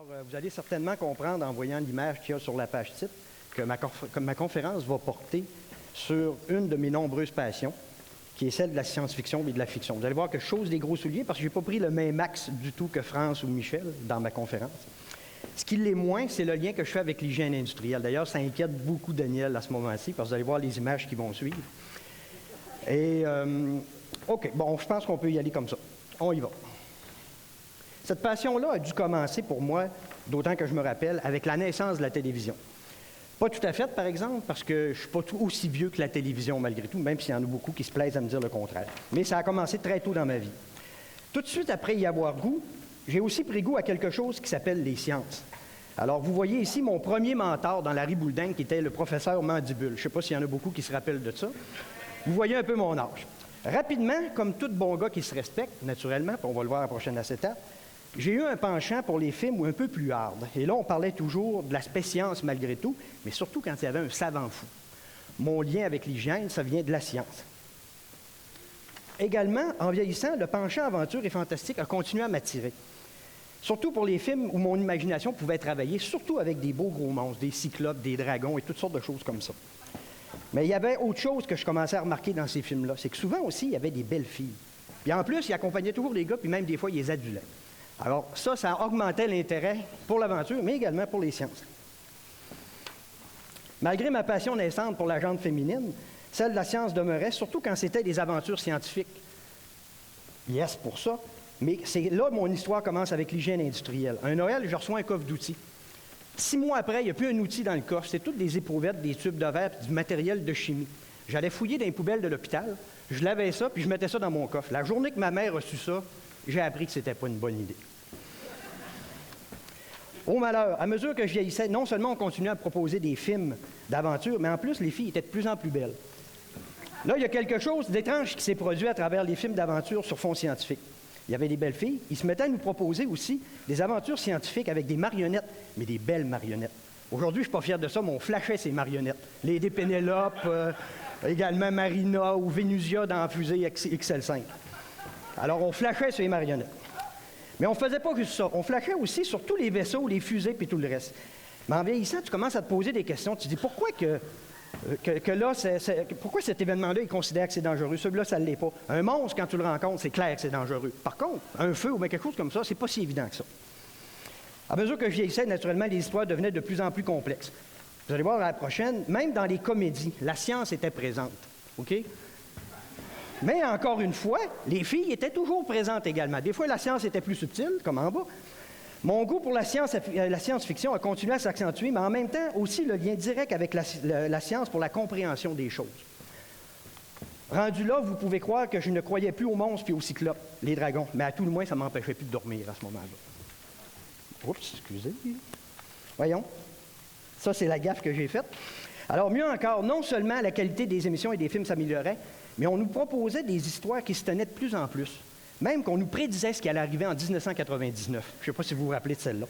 Vous allez certainement comprendre en voyant l'image qu'il y a sur la page titre que ma conférence va porter sur une de mes nombreuses passions, qui est celle de la science-fiction et de la fiction. Vous allez voir que je chausse des gros souliers parce que je n'ai pas pris le même axe du tout que France ou Michel dans ma conférence. Ce qui l'est moins, c'est le lien que je fais avec l'hygiène industrielle. D'ailleurs, ça inquiète beaucoup Daniel à ce moment-ci, parce que vous allez voir les images qui vont suivre. Et, OK, bon, je pense qu'on peut y aller comme ça. On y va. Cette passion-là a dû commencer pour moi, d'autant que je me rappelle, avec la naissance de la télévision. Pas tout à fait, par exemple, parce que je ne suis pas aussi vieux que la télévision, malgré tout, même s'il y en a beaucoup qui se plaisent à me dire le contraire. Mais ça a commencé très tôt dans ma vie. Tout de suite après y avoir goût, j'ai aussi pris goût à quelque chose qui s'appelle les sciences. Alors, vous voyez ici mon premier mentor dans la Ribourdin, qui était le professeur Mandibule. Je ne sais pas s'il y en a beaucoup qui se rappellent de ça. Vous voyez un peu mon âge. Rapidement, comme tout bon gars qui se respecte, naturellement, puis on va le voir à la prochaine acétate, j'ai eu un penchant pour les films un peu plus hard. Et là, on parlait toujours de l'aspect science malgré tout, mais surtout quand il y avait un savant fou. Mon lien avec l'hygiène, ça vient de la science. Également, en vieillissant, le penchant aventure et fantastique a continué à m'attirer. Surtout pour les films où mon imagination pouvait travailler, surtout avec des beaux gros monstres, des cyclopes, des dragons et toutes sortes de choses comme ça. Mais il y avait autre chose que je commençais à remarquer dans ces films-là, c'est que souvent aussi, il y avait des belles filles. Puis en plus, ils accompagnaient toujours les gars, puis même des fois, ils les adulaient. Alors ça augmentait l'intérêt pour l'aventure, mais également pour les sciences. Malgré ma passion naissante pour la gente féminine, celle de la science demeurait, surtout quand c'était des aventures scientifiques. Yes, pour ça. Mais c'est là que mon histoire commence avec l'hygiène industrielle. Un Noël, je reçois un coffre d'outils. 6 mois après, il n'y a plus un outil dans le coffre. C'est toutes des éprouvettes, des tubes de verre, puis du matériel de chimie. J'allais fouiller dans les poubelles de l'hôpital, je lavais ça, puis je mettais ça dans mon coffre. La journée que ma mère a su ça, j'ai appris que c'était pas une bonne idée. Au malheur, à mesure que je vieillissais, non seulement on continuait à proposer des films d'aventure, mais en plus, les filles étaient de plus en plus belles. Là, il y a quelque chose d'étrange qui s'est produit à travers les films d'aventure sur fond scientifique. Il y avait des belles filles. Ils se mettaient à nous proposer aussi des aventures scientifiques avec des marionnettes, mais des belles marionnettes. Aujourd'hui, je ne suis pas fier de ça, mais on flashait ces marionnettes. Lady Pénélope, également Marina ou Vénusia dans la fusée XL5. Alors, on flashait sur les marionnettes. Mais on ne faisait pas juste ça. On flashait aussi sur tous les vaisseaux, les fusées et tout le reste. Mais en vieillissant, tu commences à te poser des questions. Tu te dis, pourquoi pourquoi cet événement-là est considéré que c'est dangereux? Celui-là, ça ne l'est pas. Un monstre, quand tu le rencontres, c'est clair que c'est dangereux. Par contre, un feu ou bien quelque chose comme ça, c'est pas si évident que ça. À mesure que je vieillissais, naturellement, les histoires devenaient de plus en plus complexes. Vous allez voir à la prochaine, même dans les comédies, la science était présente. OK? Mais encore une fois, les filles étaient toujours présentes également. Des fois, la science était plus subtile, comme en bas. Mon goût pour la science-fiction a continué à s'accentuer, mais en même temps aussi le lien direct avec la science pour la compréhension des choses. Rendu là, vous pouvez croire que je ne croyais plus aux monstres et aux cyclopes, les dragons, mais à tout le moins, ça ne m'empêchait plus de dormir à ce moment-là. Oups, excusez. Voyons. Ça, c'est la gaffe que j'ai faite. Alors, mieux encore, non seulement la qualité des émissions et des films s'améliorait, mais on nous proposait des histoires qui se tenaient de plus en plus. Même qu'on nous prédisait ce qui allait arriver en 1999. Je ne sais pas si vous vous rappelez de celle-là.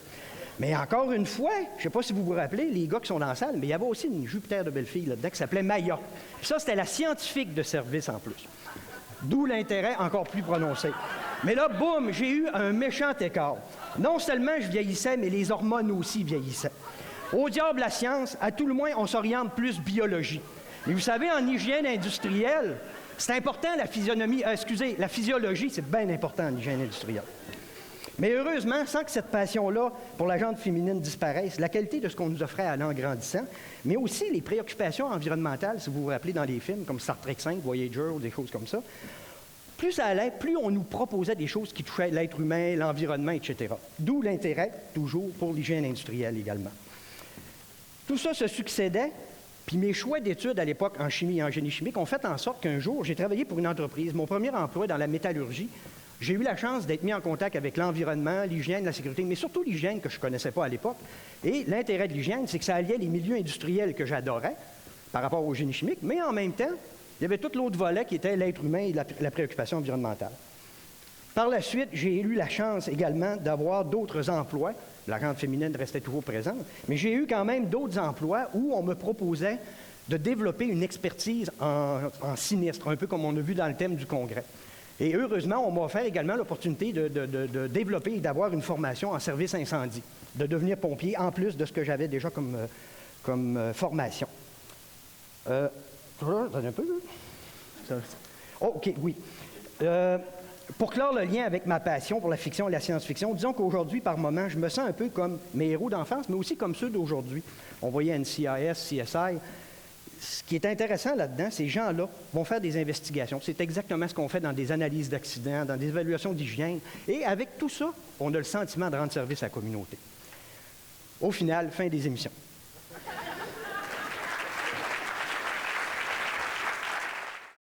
Mais encore une fois, je ne sais pas si vous vous rappelez, les gars qui sont dans la salle, mais il y avait aussi une Jupiter de belle fille là-dedans qui s'appelait Maya. Puis ça, c'était la scientifique de service en plus. D'où l'intérêt encore plus prononcé. Mais là, boum, j'ai eu un méchant écart. Non seulement je vieillissais, mais les hormones aussi vieillissaient. Au diable la science, à tout le moins, on s'oriente plus biologie. Mais vous savez, en hygiène industrielle, c'est important, la physiologie, c'est bien important en hygiène industrielle. Mais heureusement, sans que cette passion-là pour la gente féminine disparaisse, la qualité de ce qu'on nous offrait allait en grandissant, mais aussi les préoccupations environnementales, si vous vous rappelez dans les films comme Star Trek V, Voyager ou des choses comme ça, plus ça allait, plus on nous proposait des choses qui touchaient l'être humain, l'environnement, etc. D'où l'intérêt, toujours, pour l'hygiène industrielle également. Tout ça se succédait. Puis mes choix d'études à l'époque en chimie et en génie chimique ont fait en sorte qu'un jour, j'ai travaillé pour une entreprise. Mon premier emploi dans la métallurgie, j'ai eu la chance d'être mis en contact avec l'environnement, l'hygiène, la sécurité, mais surtout l'hygiène que je ne connaissais pas à l'époque. Et l'intérêt de l'hygiène, c'est que ça alliait les milieux industriels que j'adorais par rapport au génie chimique, mais en même temps, il y avait tout l'autre volet qui était l'être humain et la préoccupation environnementale. Par la suite, j'ai eu la chance également d'avoir d'autres emplois. La gente féminine restait toujours présente, mais j'ai eu quand même d'autres emplois où on me proposait de développer une expertise en sinistre, un peu comme on a vu dans le thème du congrès. Et heureusement, on m'a offert également l'opportunité de développer et d'avoir une formation en service incendie, de devenir pompier, en plus de ce que j'avais déjà comme formation. Attendez un peu. Oh, OK, oui. Pour clore le lien avec ma passion pour la fiction et la science-fiction, disons qu'aujourd'hui, par moments, je me sens un peu comme mes héros d'enfance, mais aussi comme ceux d'aujourd'hui. On voyait NCIS, CSI. Ce qui est intéressant là-dedans, ces gens-là vont faire des investigations. C'est exactement ce qu'on fait dans des analyses d'accidents, dans des évaluations d'hygiène. Et avec tout ça, on a le sentiment de rendre service à la communauté. Au final, fin des émissions.